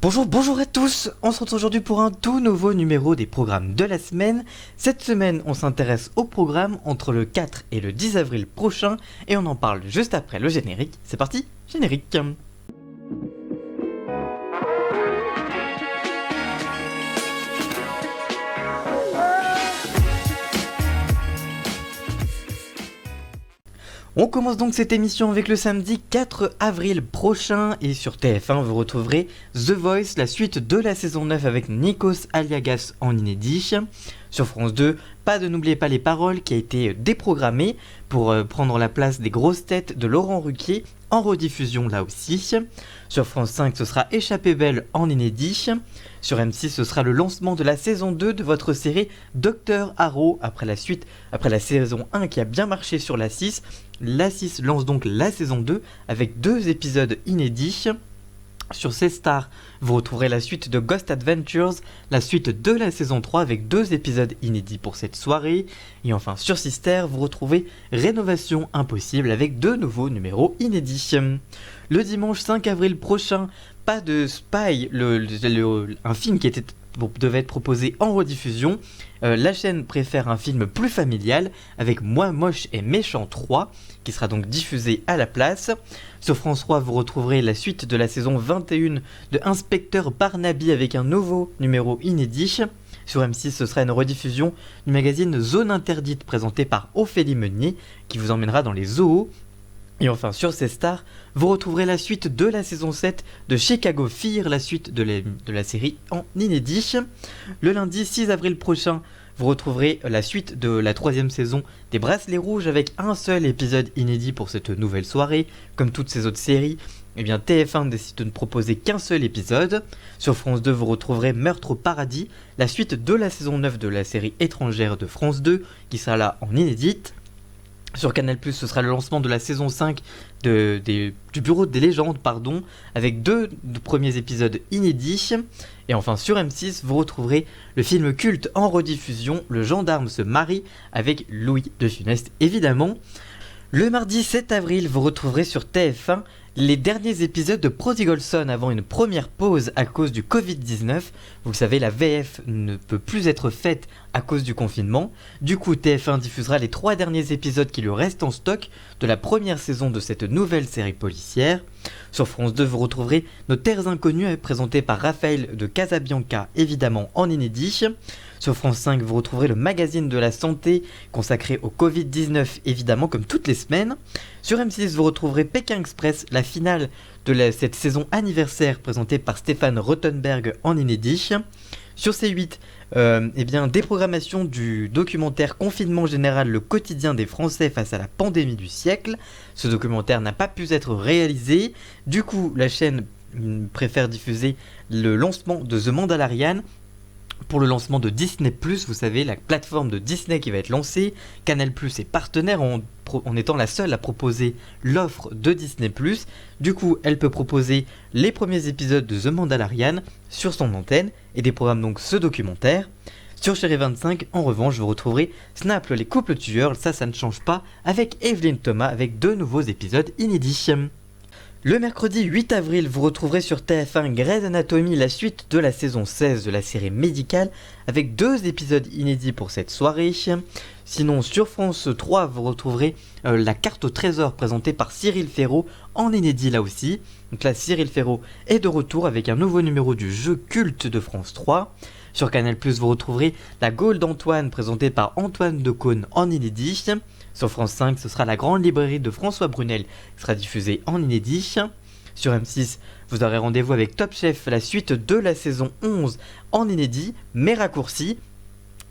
Bonjour à tous. On se retrouve aujourd'hui pour un tout nouveau numéro des programmes de la semaine. Cette semaine, on s'intéresse au programme entre le 4 et le 10 avril prochain et on en parle juste après le générique. C'est parti, générique. On commence donc cette émission avec le samedi 4 avril prochain et sur TF1 vous retrouverez The Voice, la suite de la saison 9 avec Nikos Aliagas en inédit. Sur France 2, pas de N'oubliez pas les paroles qui a été déprogrammé pour prendre la place des grosses têtes de Laurent Ruquier en rediffusion là aussi. Sur France 5, ce sera Échappée belle en inédit. Sur M6, ce sera le lancement de la saison 2 de votre série Dr Harrow après la saison 1 qui a bien marché sur la 6. La 6 lance donc la saison 2 avec 2 épisodes inédits. Sur C-Star, vous retrouverez la suite de Ghost Adventures, la suite de la saison 3 avec 2 épisodes inédits pour cette soirée. Et enfin sur Sister, vous retrouvez Rénovation Impossible avec 2 nouveaux numéros inédits. Le dimanche 5 avril prochain, pas de Spy, un film qui devait être proposé en rediffusion. La chaîne préfère un film plus familial avec Moi moche et méchant 3 qui sera donc diffusé à la place. Sur France 3 vous retrouverez la suite de la saison 21 de Inspecteur Barnaby avec un nouveau numéro inédit. Sur M6 ce sera une rediffusion du magazine Zone Interdite présenté par Ophélie Meunier qui vous emmènera dans les zoos. Et enfin sur C-Star, vous retrouverez la suite de la saison 7 de Chicago Fire, la suite de la série en inédit. Le lundi 6 avril prochain, vous retrouverez la suite de la 3e saison des Bracelets Rouges avec un seul épisode inédit pour cette nouvelle soirée. Comme toutes ces autres séries, TF1 décide de ne proposer qu'un seul épisode. Sur France 2, vous retrouverez Meurtre au paradis, la suite de la saison 9 de la série étrangère de France 2 qui sera là en inédite. Sur Canal+, ce sera le lancement de la saison 5 du Bureau des légendes, avec 2 premiers épisodes inédits. Et enfin sur M6, vous retrouverez le film culte en rediffusion, Le gendarme se marie, avec Louis de Funès évidemment. Le mardi 7 avril, vous retrouverez sur TF1 les derniers épisodes de Prodigal Son avant une première pause à cause du Covid-19. Vous le savez, la VF ne peut plus être faite à cause du confinement. Du coup, TF1 diffusera les 3 derniers épisodes qui lui restent en stock de la première saison de cette nouvelle série policière. Sur France 2, vous retrouverez Nos Terres Inconnues, présenté par Raphaël de Casabianca, évidemment en inédit. Sur France 5, vous retrouverez le magazine de la santé consacré au Covid-19, évidemment, comme toutes les semaines. Sur M6, vous retrouverez Pékin Express, la finale de cette saison anniversaire présentée par Stéphane Rothenberg en inédit. Sur C8, déprogrammation du documentaire Confinement général, le quotidien des Français face à la pandémie du siècle. Ce documentaire n'a pas pu être réalisé. Du coup, la chaîne préfère diffuser le lancement de The Mandalorian. Pour le lancement de Disney+, vous savez, la plateforme de Disney qui va être lancée, Canal+ est partenaire en étant la seule à proposer l'offre de Disney+. Du coup, elle peut proposer les premiers épisodes de The Mandalorian sur son antenne et des programmes donc ce documentaire. Sur Chérie 25, en revanche, vous retrouverez Snap, les couples tueurs, ça ne change pas, avec Evelyne Thomas, avec 2 nouveaux épisodes inédits. Le mercredi 8 avril, vous retrouverez sur TF1 Grey's Anatomy, la suite de la saison 16 de la série médicale, avec 2 épisodes inédits pour cette soirée. Sinon, sur France 3, vous retrouverez la carte au trésor présentée par Cyril Ferraud, en inédit là aussi. Donc là, Cyril Ferraud est de retour avec un nouveau numéro du jeu culte de France 3. Sur Canal+, vous retrouverez La Gaule d'Antoine, présentée par Antoine Decaune en inédit. Sur France 5, ce sera La Grande Librairie de François Brunel qui sera diffusée en inédit. Sur M6, vous aurez rendez-vous avec Top Chef, la suite de la saison 11 en inédit, mais raccourci,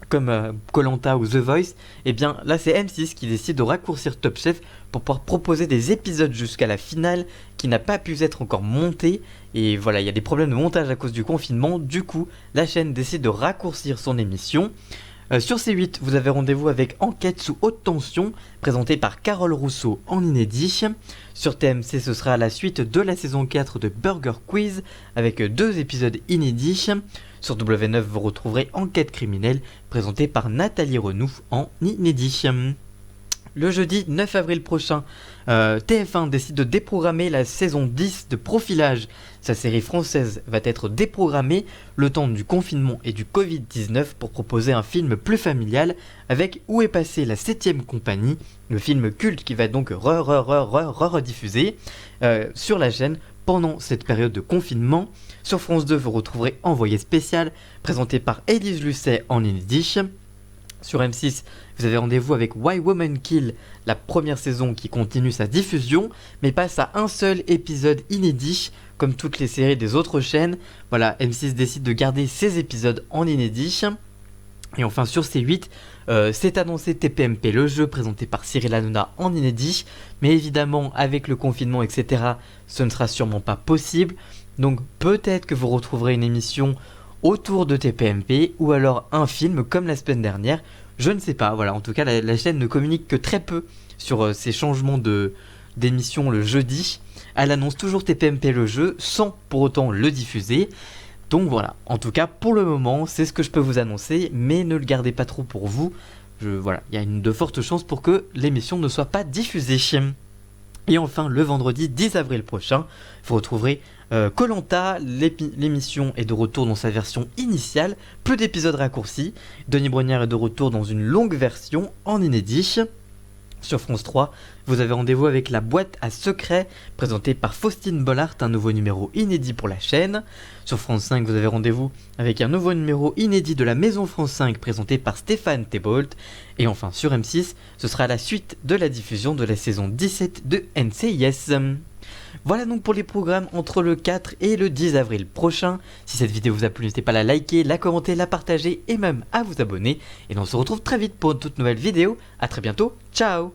comme Koh-Lanta ou The Voice. Et bien là, c'est M6 qui décide de raccourcir Top Chef pour pouvoir proposer des épisodes jusqu'à la finale qui n'a pas pu être encore montée. Et voilà, il y a des problèmes de montage à cause du confinement. Du coup, la chaîne décide de raccourcir son émission. Sur C8, vous avez rendez-vous avec Enquête sous haute tension, présentée par Carole Rousseau en inédit. Sur TMC, ce sera la suite de la saison 4 de Burger Quiz, avec 2 épisodes inédits. Sur W9, vous retrouverez Enquête criminelle, présentée par Nathalie Renouf en inédit. Le jeudi 9 avril prochain, TF1 décide de déprogrammer la saison 10 de Profilage. Sa série française va être déprogrammée le temps du confinement et du Covid-19 pour proposer un film plus familial avec Où est passée la 7ème compagnie, le film culte qui va donc rediffusé sur la chaîne pendant cette période de confinement. Sur France 2, vous retrouverez Envoyé spécial, présenté par Élise Lucet en inédit. Sur M6, vous avez rendez-vous avec Why Women Kill, la première saison qui continue sa diffusion, mais passe à un seul épisode inédit, comme toutes les séries des autres chaînes. Voilà, M6 décide de garder ces épisodes en inédit. Et enfin sur C8, c'est annoncé TPMP, le jeu présenté par Cyril Hanouna en inédit, mais évidemment avec le confinement etc, ce ne sera sûrement pas possible, donc peut-être que vous retrouverez une émission autour de TPMP ou alors un film comme la semaine dernière, je ne sais pas. Voilà, en tout cas la chaîne ne communique que très peu sur ces changements d'émission le jeudi. Elle annonce toujours TPMP le jeu sans pour autant le diffuser. Donc voilà, en tout cas pour le moment c'est ce que je peux vous annoncer, mais ne le gardez pas trop pour vous. Voilà, il y a de fortes chances pour que l'émission ne soit pas diffusée. Et enfin le vendredi 10 avril prochain, vous retrouverez Koh-Lanta, l'émission est de retour dans sa version initiale, peu d'épisodes raccourcis. Denis Brognard est de retour dans une longue version en inédit. Sur France 3, vous avez rendez-vous avec La Boîte à Secrets, présentée par Faustine Bollard, un nouveau numéro inédit pour la chaîne. Sur France 5, vous avez rendez-vous avec un nouveau numéro inédit de la Maison France 5, présenté par Stéphane Thébault. Et enfin sur M6, ce sera la suite de la diffusion de la saison 17 de NCIS. Voilà donc pour les programmes entre le 4 et le 10 avril prochain. Si cette vidéo vous a plu, n'hésitez pas à la liker, la commenter, la partager et même à vous abonner. Et on se retrouve très vite pour une toute nouvelle vidéo. A très bientôt, ciao!